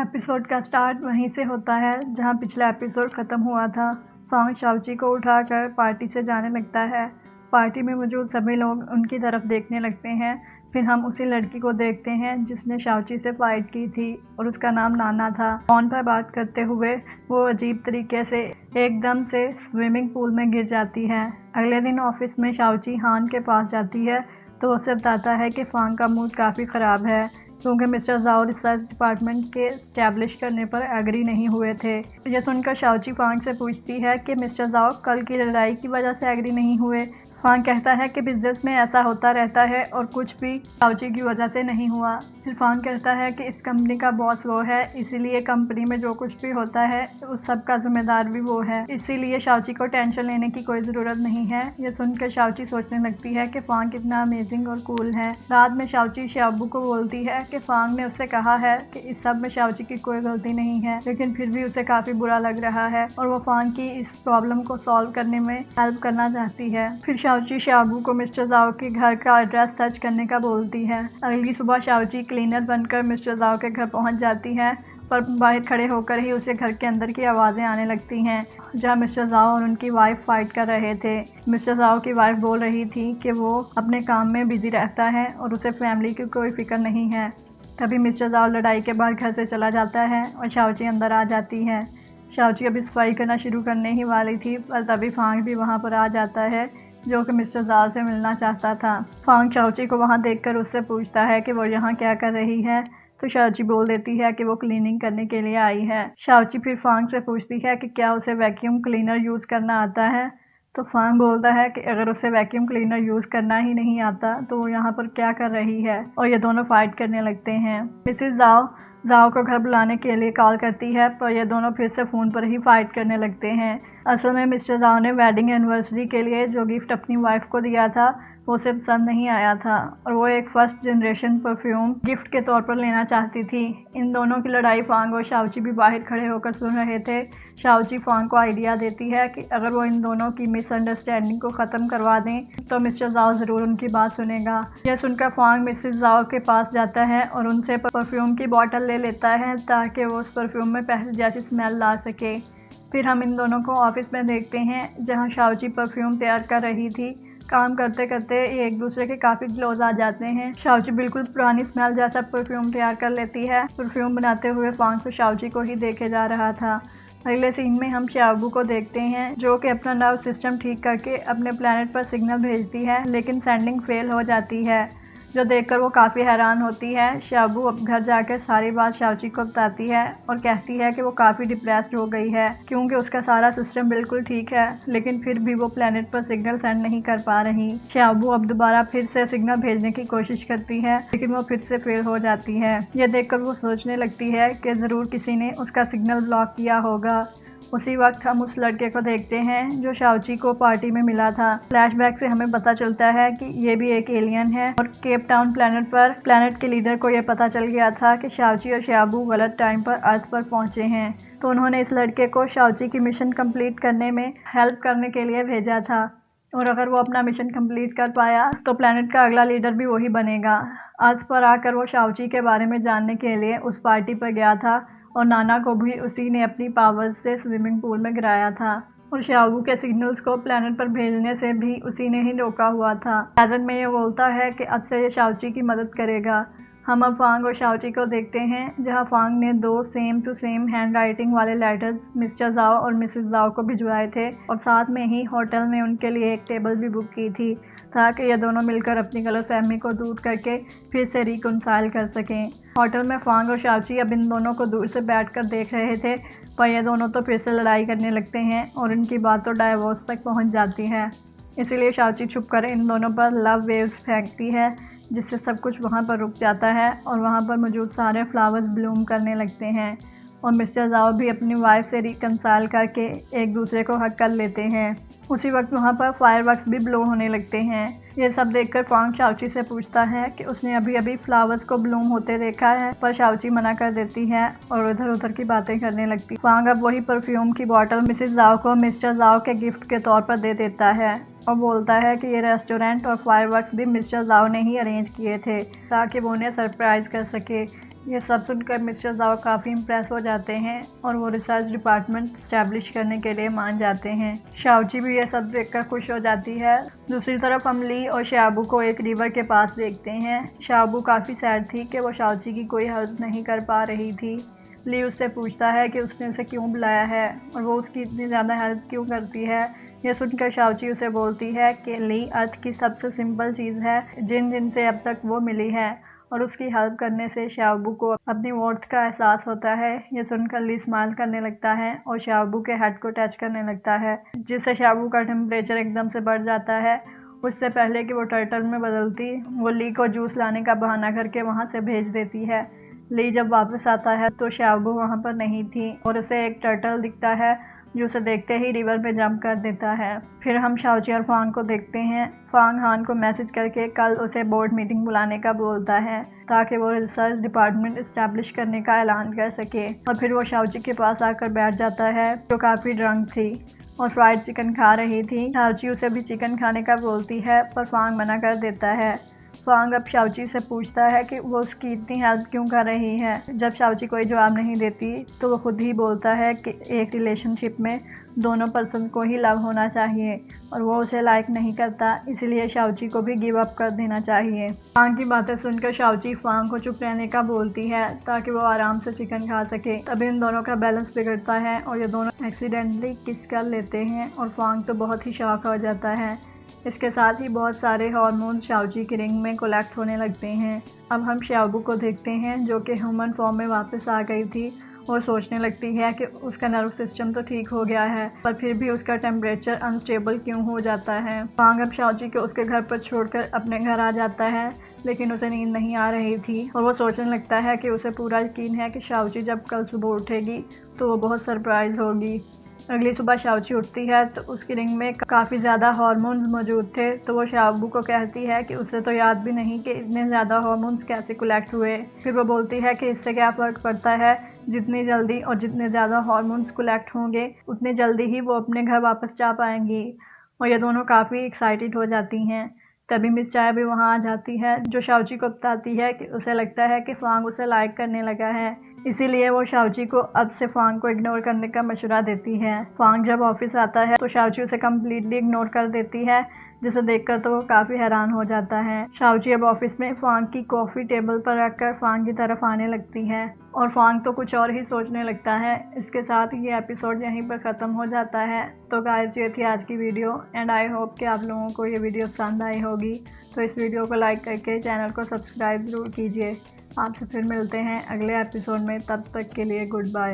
Episode का start वहीं से होता है जहां पिछला एपिसोड ख़त्म हुआ था। फांग शाओची को उठाकर पार्टी से जाने लगता है। पार्टी में मौजूद सभी लोग उनकी तरफ देखने लगते हैं। फिर हम उसी लड़की को देखते हैं जिसने शाओची से फाइट की थी और उसका नाम नाना था। फ़ोन पर बात करते हुए वो अजीब तरीके से एकदम से स्विमिंग पूल में गिर जाती है। अगले दिन ऑफिस में शाओची हान के पास जाती है तो उसे बताता है कि फांग का मूड काफ़ी ख़राब है क्योंकि मिस्टर जाओ रिसर्च डिपार्टमेंट के स्टैब्लिश करने पर एग्री नहीं हुए थे। यह सुनकर शाओची फांग से पूछती है कि मिस्टर जाओ कल की लड़ाई की वजह से एग्री नहीं हुए। फांग कहता है कि बिजनेस में ऐसा होता रहता है और कुछ भी शाओची की वजह से नहीं हुआ। फिर फांग कहता है कि इस कंपनी का बॉस वो है, इसीलिए कंपनी में जो कुछ भी होता है उस सब का जिम्मेदार भी वो है, इसीलिए शाओची को टेंशन लेने की कोई ज़रूरत नहीं है। यह सुनकर शाओची सोचने लगती है कि फांग कितना अमेजिंग और कूल है। रात में शाओची शाबू को बोलती है कि फांग ने उससे कहा है कि इस सब में शाओची की कोई गलती नहीं है, लेकिन फिर भी उसे काफ़ी बुरा लग रहा है और वो फांग की इस प्रॉब्लम को सॉल्व करने में हेल्प करना चाहती है। फिर शाओची शाबू को मिस्टर जाओ के घर का एड्रेस सर्च करने का बोलती है। अगली सुबह शाओची क्लीनर बनकर मिस्टर जाओ के घर पहुंच जाती है, पर बाहर खड़े होकर ही उसे घर के अंदर की आवाज़ें आने लगती हैं जहां मिस्टर जाओ और उनकी वाइफ फाइट कर रहे थे। मिस्टर जाओ की वाइफ बोल रही थी कि वो अपने काम में बिजी रहता है और उसे फैमिली की कोई फिक्र नहीं है। तभी मिस्टर जाओ लड़ाई के बाद घर से चला जाता है और शाओची अंदर आ जाती है। शाओची अभी सफाई करना शुरू करने ही वाली थी, पर तभी फांग भी वहाँ पर आ जाता है जो कि मिस्टर जाओ से मिलना चाहता था। फांग शाओची को वहाँ देखकर उससे पूछता है कि वो यहाँ क्या कर रही है, तो शाओची बोल देती है कि वो क्लीनिंग करने के लिए आई है। शाओची फिर फांग से पूछती है कि क्या उसे वैक्यूम क्लीनर यूज़ करना आता है, तो फांग बोलता है कि अगर उसे वैक्यूम क्लीनर यूज़ करना ही नहीं आता तो वो यहाँ पर क्या कर रही है, और ये दोनों फाइट करने लगते हैं। मिसेस जाओ को घर बुलाने के लिए कॉल करती है, पर ये दोनों फिर से फ़ोन पर ही फाइट करने लगते हैं। असल में मिस्टर जाओ ने वेडिंग एनिवर्सरी के लिए जो गिफ्ट अपनी वाइफ को दिया था वो उसे पसंद नहीं आया था और वो एक फर्स्ट जनरेशन परफ्यूम गिफ्ट के तौर पर लेना चाहती थी। इन दोनों की लड़ाई फांग और शाओची भी बाहर खड़े होकर सुन रहे थे। शाओची फांग को आइडिया देती है कि अगर वो इन दोनों की मिसअंडरस्टैंडिंग को ख़त्म करवा दें तो मिस्टर जाओ ज़रूर उनकी बात सुनेगा। यह सुनकर फांग मिसेस जाओ के पास जाता है और उनसे परफ्यूम की बॉटल ले लेता है ताकि वो उस परफ्यूम में पहले जैसी स्मेल ला सके। फिर हम इन दोनों को ऑफिस में देखते हैं जहां शाओची परफ्यूम तैयार कर रही थी। काम करते करते ये एक दूसरे के काफ़ी क्लोज आ जाते हैं। शाओची बिल्कुल पुरानी स्मेल जैसा परफ्यूम तैयार कर लेती है। परफ्यूम बनाते हुए फांग तो शाओची को ही देखे जा रहा था। अगले सीन में हम शाबू को देखते हैं जो कि अपना नर्व सिस्टम ठीक करके अपने प्लेनेट पर सिग्नल भेजती है, लेकिन सेंडिंग फेल हो जाती है, जो देखकर वो काफ़ी हैरान होती है। शाबू अब घर जाकर सारी बात शाओची को बताती है और कहती है कि वो काफ़ी डिप्रेस्ड हो गई है क्योंकि उसका सारा सिस्टम बिल्कुल ठीक है, लेकिन फिर भी वो प्लेनेट पर सिग्नल सेंड नहीं कर पा रही। शाबू अब दोबारा फिर से सिग्नल भेजने की कोशिश करती है, लेकिन वो फिर से फेल हो जाती है। यह देखकर वो सोचने लगती है कि ज़रूर किसी ने उसका सिग्नल ब्लॉक किया होगा। उसी वक्त हम उस लड़के को देखते हैं जो शाओची को पार्टी में मिला था। फ्लैशबैक से हमें पता चलता है कि ये भी एक एलियन है और केप टाउन प्लेनेट पर प्लेनेट के लीडर को ये पता चल गया था कि शाओची और शाबू गलत टाइम पर अर्थ पर पहुंचे हैं, तो उन्होंने इस लड़के को शाओची की मिशन कंप्लीट करने में हेल्प करने के लिए भेजा था, और अगर वो अपना मिशन कंप्लीट कर पाया तो प्लेनेट का अगला लीडर भी वही बनेगा। अर्थ पर आकर वो शाओची के बारे में जानने के लिए उस पार्टी पर गया था और नाना को भी उसी ने अपनी पावर्स से स्विमिंग पूल में गिराया था, और शाबू के सिग्नल्स को प्लेनेट पर भेजने से भी उसी ने ही रोका हुआ था। प्रेजेंट में ये बोलता है कि अब से ये शाओची की मदद करेगा। हम अब फांग और शाओची को देखते हैं जहां फांग ने 2 same to same handwriting वाले लेटर्स मिस्टर जाओ और मिसेस जाओ को भिजवाए थे और साथ में ही होटल में उनके लिए एक टेबल भी बुक की थी ताकि ये दोनों मिलकर अपनी गलतफहमी को दूर करके फिर से रिकंसाइल कर सकें। होटल में फांग और शाओची अब इन दोनों को दूर से बैठकर देख रहे थे, पर ये दोनों तो फिर से लड़ाई करने लगते हैं और इनकी बात तो डाइवोर्स तक पहुंच जाती है। इसीलिए शाओची छुप कर इन दोनों पर लव वेव्स फेंकती है, जिससे सब कुछ वहाँ पर रुक जाता है और वहाँ पर मौजूद सारे फ्लावर्स ब्लूम करने लगते हैं, और मिस्टर जाओ भी अपनी वाइफ से रिकंसाइल करके एक दूसरे को हक कर लेते हैं। उसी वक्त वहाँ पर फायरवर्क्स भी ब्लो होने लगते हैं। ये सब देखकर फांग शाओची से पूछता है कि उसने अभी अभी फ्लावर्स को ब्लूम होते देखा है, पर शाओची मना कर देती है और इधर उधर की बातें करने लगती। फांग अब वही परफ्यूम की बॉटल मिसेस जाओ को मिस्टर जाओ के गिफ्ट के तौर पर दे देता है और बोलता है कि ये रेस्टोरेंट और फायरवर्क्स भी मिस्टर जाओ ने ही अरेंज किए थे ताकि वो उन्हें सरप्राइज़ कर सके। ये सब सुनकर मिस्टर जाओ काफ़ी इम्प्रेस हो जाते हैं और वो रिसर्च डिपार्टमेंट इस्टेब्लिश करने के लिए मान जाते हैं। शाओची भी ये सब देखकर खुश हो जाती है। दूसरी तरफ हम ली और शाओबू को एक रिवर के पास देखते हैं। शाओबू काफ़ी सैड थी कि वो शाओची की कोई हेल्प नहीं कर पा रही थी। ली उससे पूछता है कि उसने उसे क्यों बुलाया है और वो उसकी इतनी ज़्यादा हेल्प क्यों करती है। यह सुनकर शाओची उसे बोलती है कि ली अर्थ की सबसे सिंपल चीज़ है जिनसे अब तक वो मिली है और उसकी हेल्प करने से शाओबू को अपनी वर्थ का एहसास होता है। यह सुनकर ली स्माइल करने लगता है और शाओबू के हेड को टच करने लगता है, जिससे शाओबू का टेम्परेचर एकदम से बढ़ जाता है। उससे पहले कि वो टर्टल में बदलती, वो ली को जूस लाने का बहाना करके वहाँ से भेज देती है। ली जब वापस आता है तो शाओबू वहाँ पर नहीं थी और उसे एक टर्टल दिखता है जो उसे देखते ही रिवर में जंप कर देता है। फिर हम शाओची और फांग को देखते हैं। फांग हान को मैसेज करके कल उसे बोर्ड मीटिंग बुलाने का बोलता है ताकि वो रिसर्च डिपार्टमेंट इस्टेब्लिश करने का ऐलान कर सके। और फिर वो शाओची के पास आकर बैठ जाता है जो काफ़ी ड्रंक थी और फ्राइड चिकन खा रही थी। शाओची उसे भी चिकन खाने का बोलती है पर फांग मना कर देता है। फांग अब शाओची से पूछता है कि वो उसकी इतनी हेल्प क्यों कर रही है। जब शाओची कोई जवाब नहीं देती तो वो खुद ही बोलता है कि एक रिलेशनशिप में दोनों पर्सन को ही लव होना चाहिए और वो उसे लाइक नहीं करता, इसलिए शाओची को भी गिव अप कर देना चाहिए। फांग की बातें सुनकर शाओची फांग को चुप रहने का बोलती है ताकि वो आराम से चिकन खा सके। तभी इन दोनों का बैलेंस बिगड़ता है और ये दोनों एक्सीडेंटली किस कर लेते हैं और फांग तो बहुत ही शॉक हो जाता है। इसके साथ ही बहुत सारे हार्मोन शाओची की रिंग में कोलेक्ट होने लगते हैं। अब हम शाओबू को देखते हैं जो कि ह्यूमन फॉर्म में वापस आ गई थी और सोचने लगती है कि उसका नर्व सिस्टम तो ठीक हो गया है पर फिर भी उसका टेम्परेचर अनस्टेबल क्यों हो जाता है। फांग अब शाओची को उसके घर पर छोड़कर अपने घर आ जाता है, लेकिन उसे नींद नहीं आ रही थी और वो सोचने लगता है कि उसे पूरा यकीन है कि शाओची जब कल सुबह उठेगी तो वो बहुत सरप्राइज होगी। अगली सुबह शाओची उठती है तो उसकी रिंग में काफ़ी ज़्यादा हार्मोन्स मौजूद थे, तो वो शाओबू को कहती है कि उसे तो याद भी नहीं कि इतने ज़्यादा हार्मोन्स कैसे कलेक्ट हुए। फिर वो बोलती है कि इससे क्या फ़र्क पड़ता है, जितनी जल्दी और जितने ज़्यादा हार्मोन्स कलेक्ट होंगे उतने जल्दी ही वो अपने घर वापस जा पाएंगी। और ये दोनों काफ़ी एक्साइटेड हो जाती हैं। तभी मिस चाय भी वहाँ आ जाती है जो शाओची को बताती है कि उसे लगता है कि फांग उसे लाइक करने लगा है, इसीलिए वो शाओची को अब से फांग को इग्नोर करने का मशवरा देती है। फांग जब ऑफिस आता है तो शाओची उसे कम्प्लीटली इग्नोर कर देती है, जिसे देखकर तो वो काफ़ी हैरान हो जाता है। शाओची अब ऑफिस में फांग की कॉफ़ी टेबल पर रखकर फांग की तरफ आने लगती है और फांग तो कुछ और ही सोचने लगता है। इसके साथ ये एपिसोड यहीं पर ख़त्म हो जाता है। तो गाइस, ये थी आज की वीडियो एंड आई होप कि आप लोगों को ये वीडियो पसंद आई होगी। तो इस वीडियो को लाइक करके चैनल को सब्सक्राइब ज़रूर कीजिए। आपसे फिर मिलते हैं अगले एपिसोड में, तब तक के लिए गुड बाय।